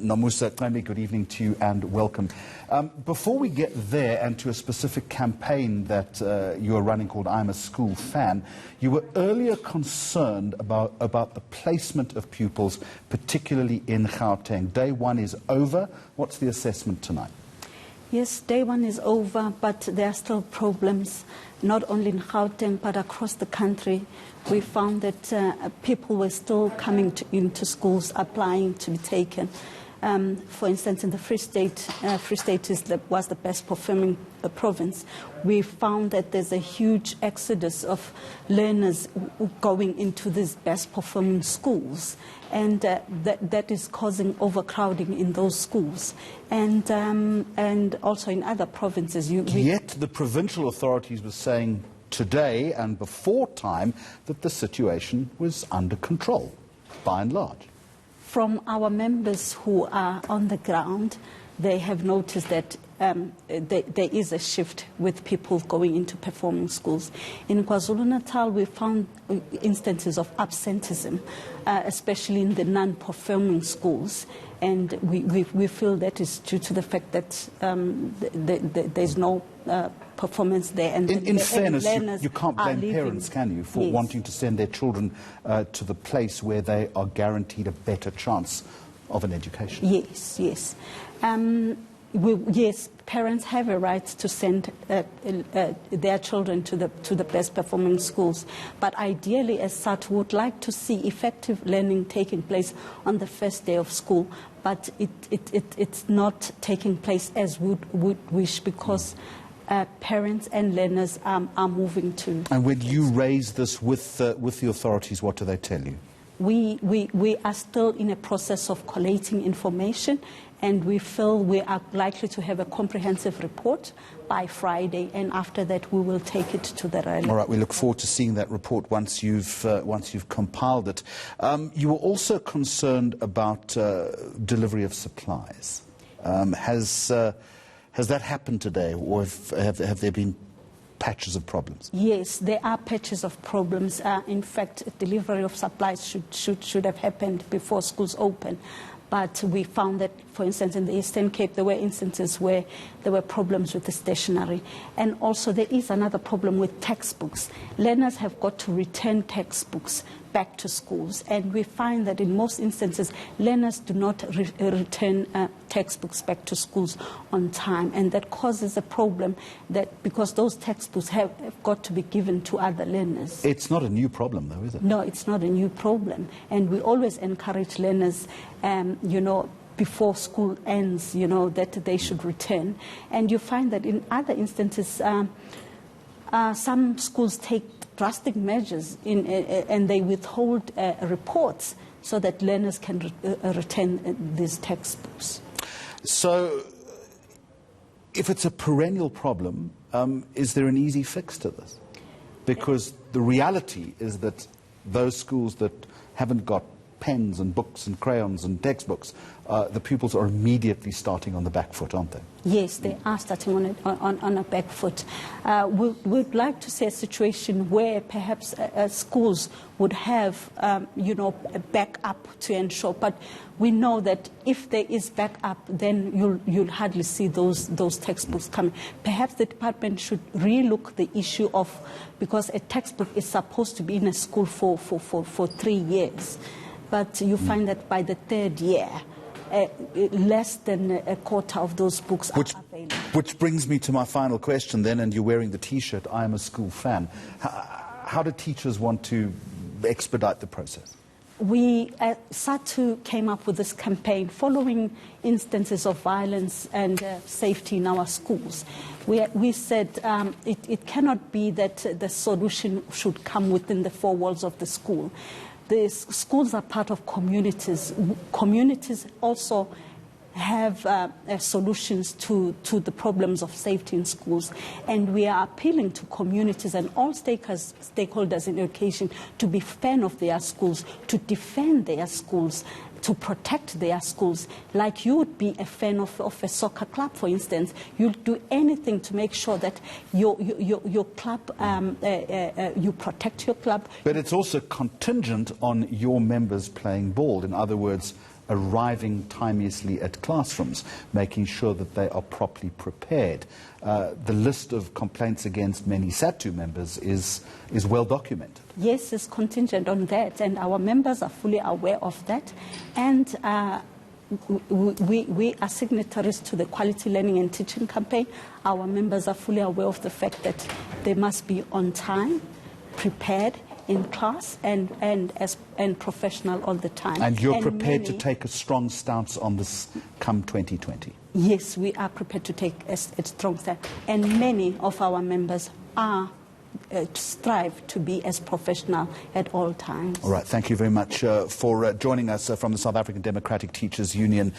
Nomusa, kindly good evening to you and welcome. Before we get there and to a specific campaign that you are running called I'm a School Fan, you were earlier concerned about the placement of pupils, particularly in Gauteng. Day one is over. What's the assessment tonight? Yes, day one is over, but there are still problems, not only in Gauteng, but across the country. We found that people were still coming into schools, applying to be taken. For instance, in the Free State was the best performing province. We found that there's a huge exodus of learners going into these best performing schools, and that is causing overcrowding in those schools, and also in other provinces. Yet the provincial authorities were saying today and before time that the situation was under control, by and large. From our members who are on the ground, they have noticed that there is a shift with people going into performing schools. In KwaZulu-Natal, we found instances of absenteeism, especially in the non-performing schools. And we feel that is due to the fact that there's no performance there. And in fairness, you can't blame parents, can you, for wanting to send their children to the place where they are guaranteed a better chance of an education? Yes, yes. Yes, parents have a right to send their children to the best performing schools. But ideally, as Sadtu, would like to see effective learning taking place on the first day of school. But it's not taking place as we would wish, because parents and learners are moving to. And when you raise this with the authorities, what do they tell you? We are still in a process of collating information, and we feel we are likely to have a comprehensive report by Friday, and after that we will take it to the relevant. All right, we look forward to seeing that report once you've compiled it. You were also concerned about delivery of supplies. Has that happened today, or have there been patches of problems? Yes, there are patches of problems. In fact, delivery of supplies should have happened before schools open. But we found that, for instance, in the Eastern Cape, there were instances where there were problems with the stationery. And also there is another problem with textbooks. Learners have got to return textbooks back to schools. And we find that in most instances, learners do not return textbooks back to schools on time. And that causes a problem, that because those textbooks have got to be given to other learners. It's not a new problem, though, is it? No, it's not a new problem. And we always encourage learners, before school ends, that they should return. And you find that in other instances, some schools take drastic measures and they withhold reports so that learners can return these textbooks. So, if it's a perennial problem, is there an easy fix to this? Because the reality is that those schools that haven't got pens and books and crayons and textbooks, the pupils are immediately starting on the back foot, aren't they? Yes, they are starting on a back foot. We'd like to see a situation where perhaps schools would have, a backup to ensure. But we know that if there is backup, then you'll hardly see those textbooks coming. Perhaps the department should relook the issue of, because a textbook is supposed to be in a school for 3 years. But you find that by the third year, less than a quarter of those books are available. Which brings me to my final question then, and you're wearing the T-shirt, I am a school fan. How do teachers want to expedite the process? We, Sadtu came up with this campaign following instances of violence and safety in our schools. We said it cannot be that the solution should come within the four walls of the school. The schools are part of communities. Communities also have solutions to the problems of safety in schools. And we are appealing to communities and all stakeholders in education to be fan of their schools, to defend their schools, to protect their schools. Like you would be a fan of a soccer club, for instance. You'll do anything to make sure that your club, you protect your club. But it's also contingent on your members playing ball. In other words, arriving timeously at classrooms, making sure that they are properly prepared. The list of complaints against many Sadtu members is well documented. Yes, it's contingent on that, and our members are fully aware of that. And we are signatories to the Quality Learning and Teaching campaign. Our members are fully aware of the fact that they must be on time, prepared in class, and professional all the time. And you're prepared to take a strong stance on this come 2020? Yes, we are prepared to take a strong stand. And many of our members are strive to be as professional at all times. All right, thank you very much for joining us from the South African Democratic Teachers Union.